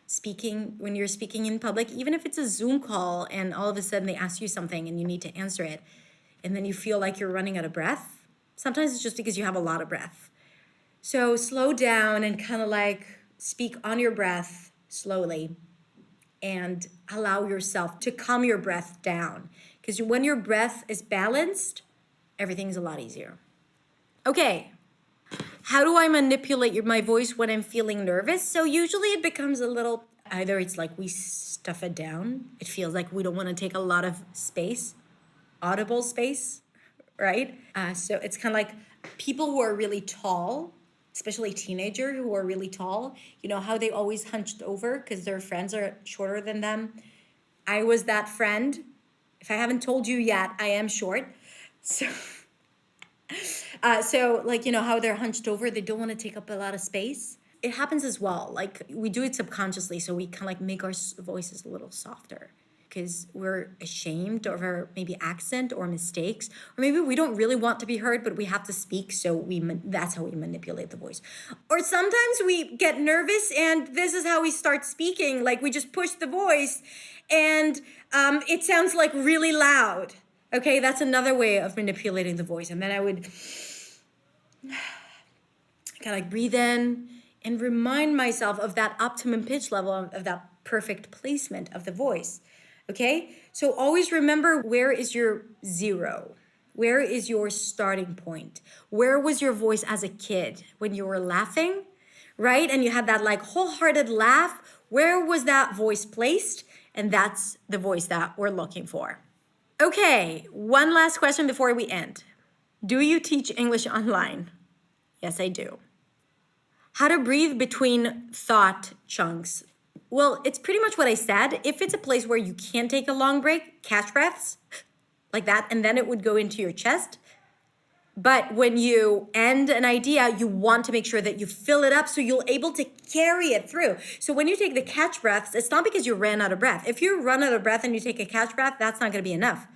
speaking in public, even if it's a Zoom call and all of a sudden they ask you something and you need to answer it, and then you feel like you're running out of breath. Sometimes it's just because you have a lot of breath. So slow down and kind of like speak on your breath slowly, and allow yourself to calm your breath down. Because when your breath is balanced, everything's a lot easier. Okay, how do I manipulate my voice when I'm feeling nervous? So usually it becomes a little, either it's like we stuff it down. It feels like we don't want to take a lot of space, audible space, right? So it's kind of like people who are really tall, especially teenagers who are really tall, you know how they always hunched over because their friends are shorter than them? I was that friend. If I haven't told you yet, I am short. So like, you know how they're hunched over, they don't want to take up a lot of space. It happens as well. Like we do it subconsciously, so we kind of like make our voices a little softer because we're ashamed of our maybe accent or mistakes, or maybe we don't really want to be heard, but we have to speak, so that's how we manipulate the voice. Or sometimes we get nervous, and this is how we start speaking. Like we just push the voice, and it sounds like really loud. Okay, that's another way of manipulating the voice. And then I would kind of like breathe in and remind myself of that optimum pitch level, of that perfect placement of the voice. Okay, so always remember, where is your zero? Where is your starting point? Where was your voice as a kid when you were laughing, right? And you had that like wholehearted laugh. Where was that voice placed? And that's the voice that we're looking for. Okay, one last question before we end. Do you teach English online? Yes, I do. How to breathe between thought chunks. Well, it's pretty much what I said. If it's a place where you can't take a long break, catch breaths like that, and then it would go into your chest. But when you end an idea, you want to make sure that you fill it up so you're able to carry it through. So when you take the catch breaths, it's not because you ran out of breath. If you run out of breath and you take a catch breath, that's not going to be enough.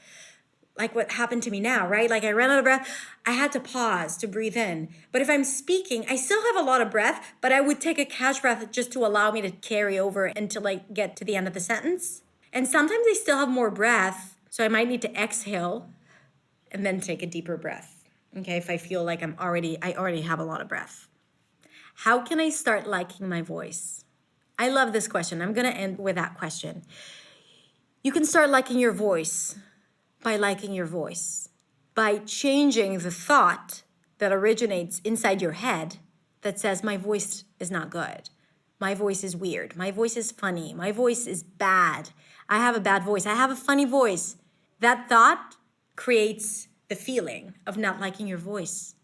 like what happened to me now, right? Like I ran out of breath. I had to pause to breathe in. But if I'm speaking, I still have a lot of breath, but I would take a catch breath just to allow me to carry over until I get to the end of the sentence. And sometimes I still have more breath, so I might need to exhale and then take a deeper breath. Okay, if I feel like I already have a lot of breath. How can I start liking my voice? I love this question. I'm going to end with that question. You can start liking your voice by liking your voice, by changing the thought that originates inside your head that says, my voice is not good. My voice is weird. My voice is funny. My voice is bad. I have a bad voice. I have a funny voice. That thought creates the feeling of not liking your voice.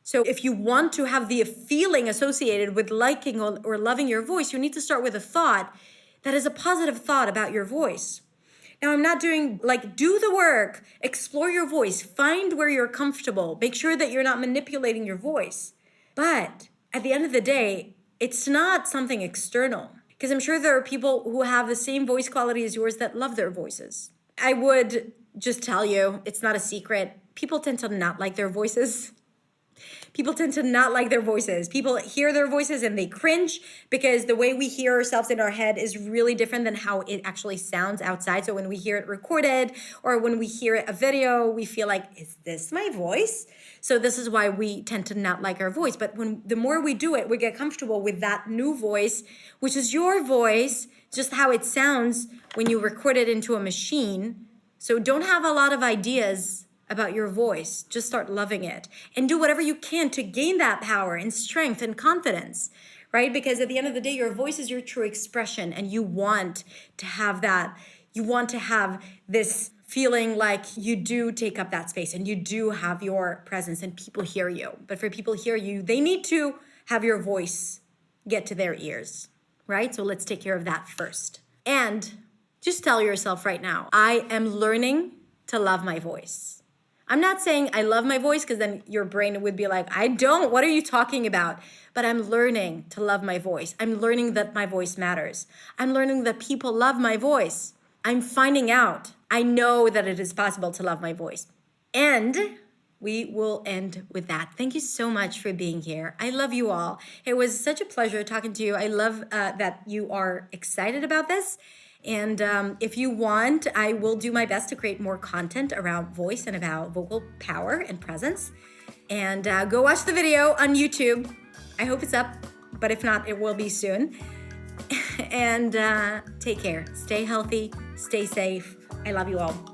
So if you want to have the feeling associated with liking or loving your voice, you need to start with a thought that is a positive thought about your voice. Now, I'm not doing do the work, explore your voice, find where you're comfortable, make sure that you're not manipulating your voice. But at the end of the day, it's not something external, because I'm sure there are people who have the same voice quality as yours that love their voices. I would just tell you, it's not a secret. People tend to not like their voices. People tend to not like their voices. People hear their voices and they cringe because the way we hear ourselves in our head is really different than how it actually sounds outside. So when we hear it recorded or when we hear a video, we feel like, is this my voice? So this is why we tend to not like our voice. But the more we do it, we get comfortable with that new voice, which is your voice, just how it sounds when you record it into a machine. So don't have a lot of ideas about your voice. Just start loving it and do whatever you can to gain that power and strength and confidence, right? Because at the end of the day, your voice is your true expression, and you want to have that. You want to have this feeling like you do take up that space and you do have your presence and people hear you. But for people to hear you, they need to have your voice get to their ears, right? So let's take care of that first. And just tell yourself right now, I am learning to love my voice. I'm not saying I love my voice, because then your brain would be like, I don't, what are you talking about? But I'm learning to love my voice. I'm learning that my voice matters. I'm learning that people love my voice. I'm finding out. I know that it is possible to love my voice. And we will end with that. Thank you so much for being here. I love you all. It was such a pleasure talking to you. I love that you are excited about this. And if you want, I will do my best to create more content around voice and about vocal power and presence. And go watch the video on YouTube. I hope it's up, but if not, it will be soon. And take care. Stay healthy. Stay safe. I love you all.